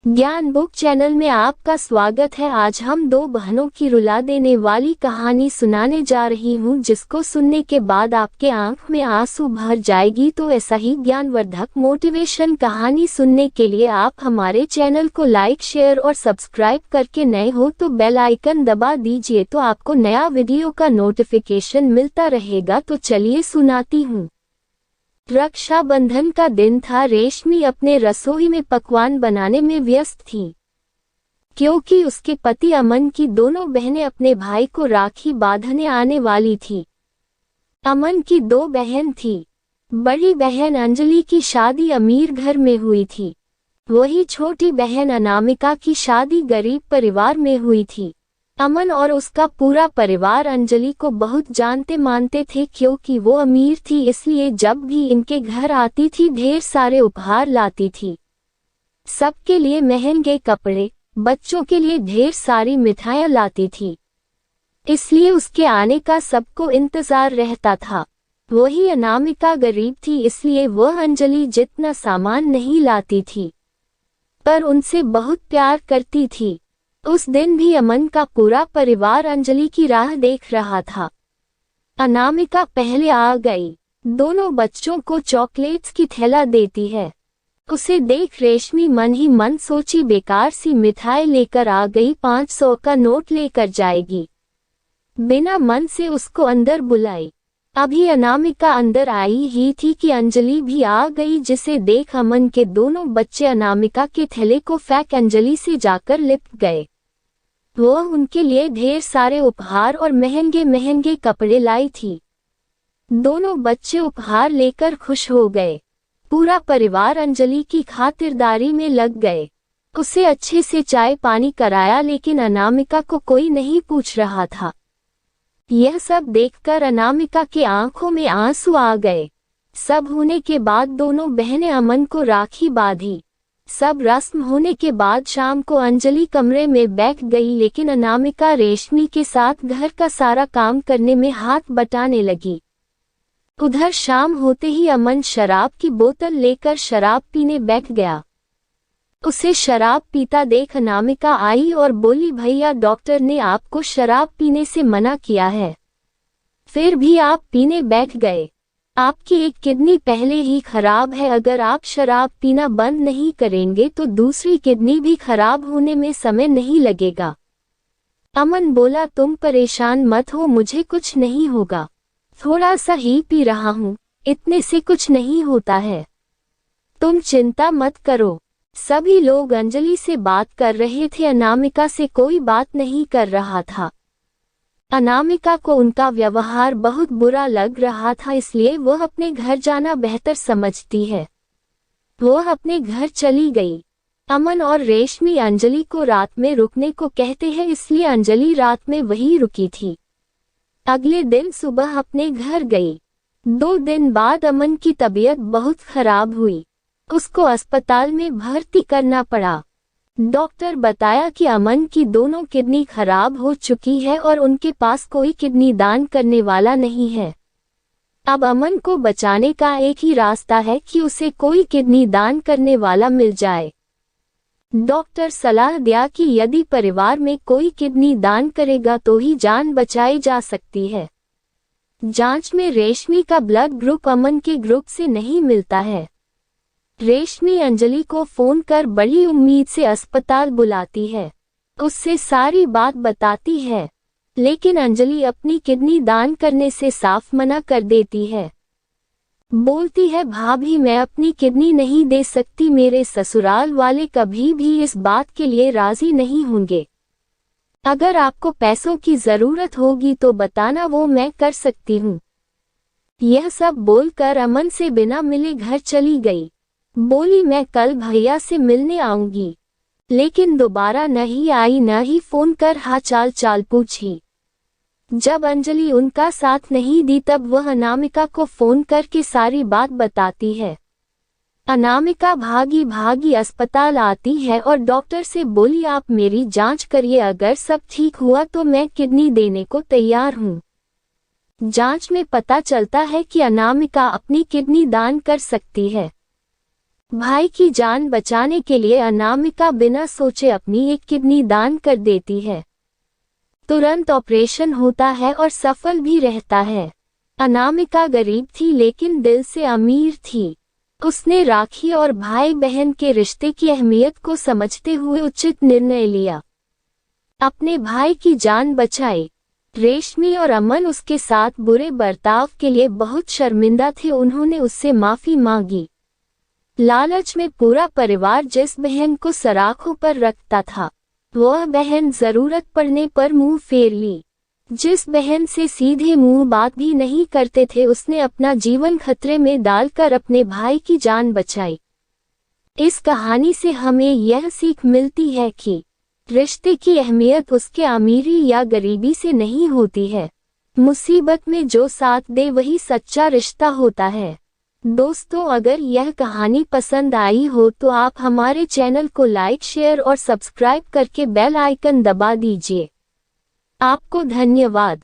ज्ञान book channel में आपका स्वागत है। आज हम दो बहनों की रुला देने वाली कहानी सुनाने जा रही हूँ, जिसको सुनने के बाद आपके आंख में आंसू भर जाएगी। तो ऐसा ही ज्ञानवर्धक मोटिवेशन कहानी सुनने के लिए आप हमारे चैनल को लाइक, शेयर और सब्सक्राइब करके नए हो तो बेल आइकन दबा दीजिए, तो आपको नया वीडियो का नोटिफिकेशन मिलता रहेगा। तो चलिए सुनाती हूँ। रक्षाबंधन का दिन था। रेशमी अपने रसोई में पकवान बनाने में व्यस्त थी, क्योंकि उसके पति अमन की दोनों बहनें अपने भाई को राखी बांधने आने वाली थी। अमन की दो बहन थी। बड़ी बहन अंजलि की शादी अमीर घर में हुई थी, वही छोटी बहन अनामिका की शादी गरीब परिवार में हुई थी। अमन और उसका पूरा परिवार अंजलि को बहुत जानते मानते थे, क्योंकि वो अमीर थी, इसलिए जब भी इनके घर आती थी ढेर सारे उपहार लाती थी। सबके लिए महंगे कपड़े, बच्चों के लिए ढेर सारी मिठाइयाँ लाती थी, इसलिए उसके आने का सबको इंतजार रहता था। वही अनामिका गरीब थी, इसलिए वह अंजलि जितना सामान नहीं लाती थी, पर उनसे बहुत प्यार करती थी। उस दिन भी अमन का पूरा परिवार अंजलि की राह देख रहा था। अनामिका पहले आ गई, दोनों बच्चों को चॉकलेट्स की थैला देती है। उसे देख रेशमी मन ही मन सोची, बेकार सी मिठाई लेकर आ गई, 500 का नोट लेकर जाएगी। बिना मन से उसको अंदर बुलाई। अभी अनामिका अंदर आई ही थी कि अंजलि भी आ गई, जिसे देख अमन के दोनों बच्चे अनामिका के थैले को फेंक अंजलि से जाकर लिपट गए। वह उनके लिए ढेर सारे उपहार और महंगे महंगे कपड़े लाई थी। दोनों बच्चे उपहार लेकर खुश हो गए। पूरा परिवार अंजलि की खातिरदारी में लग गए। उसे अच्छे से चाय पानी कराया, लेकिन अनामिका को कोई नहीं पूछ रहा था। यह सब देखकर अनामिका के आंखों में आंसू आ गए। सब होने के बाद दोनों बहनें अमन को राखी बांधी। सब रस्म होने के बाद शाम को अंजलि कमरे में बैठ गई, लेकिन अनामिका रेशमी के साथ घर का सारा काम करने में हाथ बटाने लगी। उधर शाम होते ही अमन शराब की बोतल लेकर शराब पीने बैठ गया। उसे शराब पीता देख अनामिका आई और बोली, भैया डॉक्टर ने आपको शराब पीने से मना किया है, फिर भी आप पीने बैठ गए। आपकी एक किडनी पहले ही खराब है, अगर आप शराब पीना बंद नहीं करेंगे तो दूसरी किडनी भी खराब होने में समय नहीं लगेगा। अमन बोला, तुम परेशान मत हो, मुझे कुछ नहीं होगा, थोड़ा सा ही पी रहा हूँ, इतने से कुछ नहीं होता है, तुम चिंता मत करो। सभी लोग अंजलि से बात कर रहे थे, अनामिका से कोई बात नहीं कर रहा था। अनामिका को उनका व्यवहार बहुत बुरा लग रहा था, इसलिए वह अपने घर जाना बेहतर समझती है। वह अपने घर चली गई। अमन और रेशमी अंजलि को रात में रुकने को कहते हैं, इसलिए अंजलि रात में वहीं रुकी थी। अगले दिन सुबह अपने घर गई। 2 दिन बाद अमन की तबीयत बहुत खराब हुई, उसको अस्पताल में भर्ती करना पड़ा। डॉक्टर बताया कि अमन की दोनों किडनी खराब हो चुकी है और उनके पास कोई किडनी दान करने वाला नहीं है। अब अमन को बचाने का एक ही रास्ता है कि उसे कोई किडनी दान करने वाला मिल जाए। डॉक्टर सलाह दिया कि यदि परिवार में कोई किडनी दान करेगा तो ही जान बचाई जा सकती है। जांच में रेशमी का ब्लड ग्रुप अमन के ग्रुप से नहीं मिलता है। रेशमी अंजलि को फोन कर बड़ी उम्मीद से अस्पताल बुलाती है, उससे सारी बात बताती है, लेकिन अंजलि अपनी किडनी दान करने से साफ मना कर देती है। बोलती है, भाभी मैं अपनी किडनी नहीं दे सकती, मेरे ससुराल वाले कभी भी इस बात के लिए राजी नहीं होंगे। अगर आपको पैसों की जरूरत होगी तो बताना, वो मैं कर सकती हूँ। यह सब बोलकर अमन से बिना मिले घर चली गई। बोली, मैं कल भैया से मिलने आऊंगी, लेकिन दोबारा नहीं आई, न ही फोन कर हाल चाल पूछी। जब अंजलि उनका साथ नहीं दी तब वह अनामिका को फोन करके सारी बात बताती है। अनामिका भागी भागी अस्पताल आती है और डॉक्टर से बोली, आप मेरी जांच करिए, अगर सब ठीक हुआ तो मैं किडनी देने को तैयार हूँ। जांच में पता चलता है कि अनामिका अपनी किडनी दान कर सकती है। भाई की जान बचाने के लिए अनामिका बिना सोचे अपनी एक किडनी दान कर देती है। तुरंत ऑपरेशन होता है और सफल भी रहता है। अनामिका गरीब थी लेकिन दिल से अमीर थी। उसने राखी और भाई बहन के रिश्ते की अहमियत को समझते हुए उचित निर्णय लिया। अपने भाई की जान बचाई। रेशमी और अमन उसके साथ बुरे बर्ताव के लिए बहुत शर्मिंदा थे। उन्होंने उससे माफी मांगी। लालच में पूरा परिवार जिस बहन को सराखों पर रखता था, वह बहन जरूरत पड़ने पर मुंह फेर ली। जिस बहन से सीधे मुंह बात भी नहीं करते थे, उसने अपना जीवन खतरे में डालकर अपने भाई की जान बचाई। इस कहानी से हमें यह सीख मिलती है कि रिश्ते की अहमियत उसके अमीरी या गरीबी से नहीं होती है। मुसीबत में जो साथ दे वही सच्चा रिश्ता होता है। दोस्तों, अगर यह कहानी पसंद आई हो तो आप हमारे चैनल को लाइक, शेयर और सब्सक्राइब करके बेल आइकन दबा दीजिए। आपको धन्यवाद।